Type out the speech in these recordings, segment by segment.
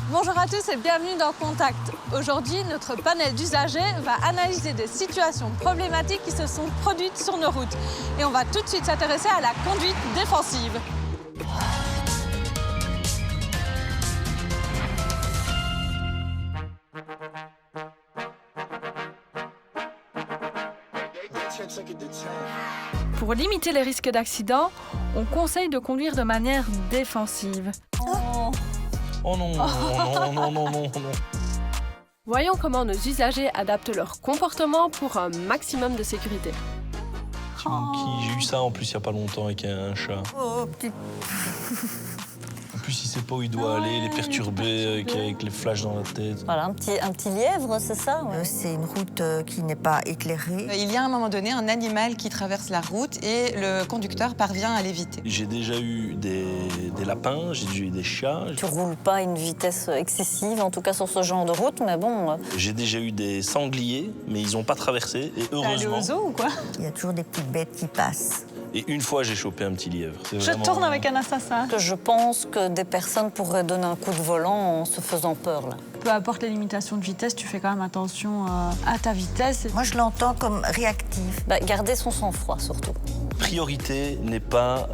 Bonjour à tous et bienvenue dans Contact. Aujourd'hui, notre panel d'usagers va analyser des situations problématiques qui se sont produites sur nos routes. Et on va tout de suite s'intéresser à la conduite défensive. Pour limiter les risques d'accident, on conseille de conduire de manière défensive. Oh non, non, non, non, non. Voyons comment nos usagers adaptent leur comportement pour un maximum de sécurité. J'ai eu ça en plus il n'y a pas longtemps avec un chat. Oh, petit... En plus, il ne sait pas où il doit aller, il est perturbé avec les flashs dans la tête. Voilà, un petit lièvre, c'est ça? C'est une route qui n'est pas éclairée. Il y a à un moment donné un animal qui traverse la route et le conducteur parvient à l'éviter. J'ai déjà eu des lapins, j'ai déjà eu des chats. Tu roules pas à une vitesse excessive, en tout cas sur ce genre de route, mais bon... J'ai déjà eu des sangliers, mais ils n'ont pas traversé, et T'es allé heureusement. au zoo ou quoi? Il y a toujours des petites bêtes qui passent. Et une fois, j'ai chopé un petit lièvre. Je tourne avec un assassin. Je pense que des personnes pourraient donner un coup de volant en se faisant peur, là. Peu importe les limitations de vitesse, tu fais quand même attention à ta vitesse. Moi, je l'entends comme réactif. Garder son sang-froid, surtout. Priorité n'est pas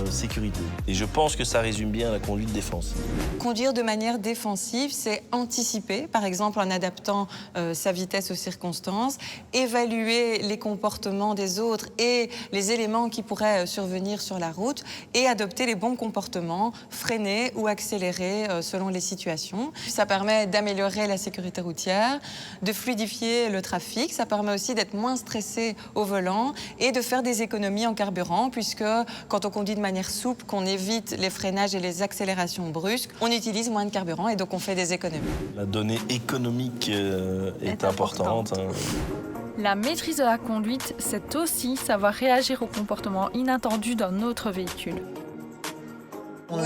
sécurité. Et je pense que ça résume bien la conduite défensive. Conduire de manière défensive, c'est anticiper, par exemple en adaptant sa vitesse aux circonstances, évaluer les comportements des autres et les éléments qui pourraient survenir sur la route et adopter les bons comportements, freiner ou accélérer selon les situations. Ça permet d'améliorer la sécurité routière, de fluidifier le trafic, ça permet aussi d'être moins stressé au volant et de faire des économies en carburant, puisque quand on conduit de manière souple, qu'on évite les freinages et les accélérations brusques, on utilise moins de carburant et donc on fait des économies. La donnée économique est importante. La maîtrise de la conduite, c'est aussi savoir réagir au comportement inattendu d'un autre véhicule. Oui.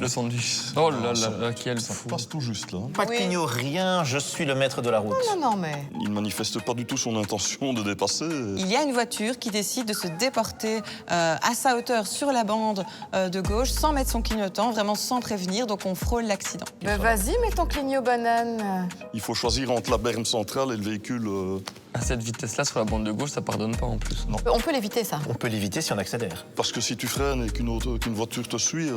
Le sandwich. Oh là là, quel Ça fou. passe tout juste là. Pas de clignot, rien, je suis le maître de la route. Non, mais... Il manifeste pas du tout son intention de dépasser. Il y a une voiture qui décide de se déporter à sa hauteur sur la bande de gauche sans mettre son clignotant, vraiment sans prévenir, donc on frôle l'accident. Vas-y, mets ton clignot banane. Il faut choisir entre la berme centrale et le véhicule. À cette vitesse-là, sur la bande de gauche, ça pardonne pas en plus. Non. On peut l'éviter, ça. On peut l'éviter si on accélère. Parce que si tu freines et qu'une voiture te suit,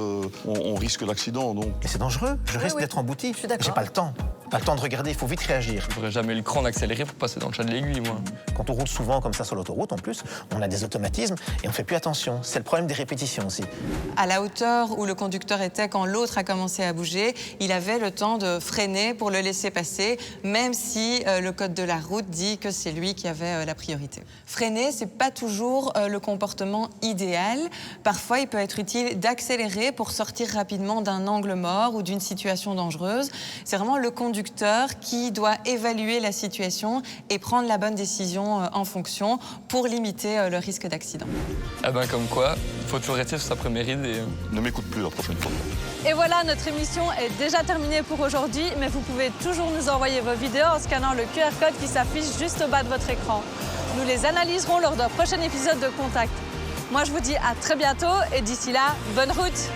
on risque l'accident. Donc. Mais c'est dangereux, je risque d'être embouti. Je suis d'accord. J'ai pas le temps. Pas le temps de regarder, il faut vite réagir. Je n'aurais jamais le cran d'accélérer pour passer dans le chat de l'aiguille, moi. Quand on roule souvent comme ça sur l'autoroute, en plus, on a des automatismes et on fait plus attention. C'est le problème des répétitions aussi. À la hauteur où le conducteur était quand l'autre a commencé à bouger, il avait le temps de freiner pour le laisser passer, même si le code de la route dit que c'est lui qui avait la priorité. Freiner, c'est pas toujours le comportement idéal. Parfois, il peut être utile d'accélérer pour sortir rapidement d'un angle mort ou d'une situation dangereuse. C'est vraiment le conducteur qui doit évaluer la situation et prendre la bonne décision en fonction pour limiter le risque d'accident. Ah ben comme quoi, il faut toujours rester sur sa première idée. Ne m'écoute plus la prochaine fois. Et voilà, notre émission est déjà terminée pour aujourd'hui, mais vous pouvez toujours nous envoyer vos vidéos en scannant le QR code qui s'affiche juste au bas de votre écran. Nous les analyserons lors d'un prochain épisode de Contact. Moi, je vous dis à très bientôt et d'ici là, bonne route!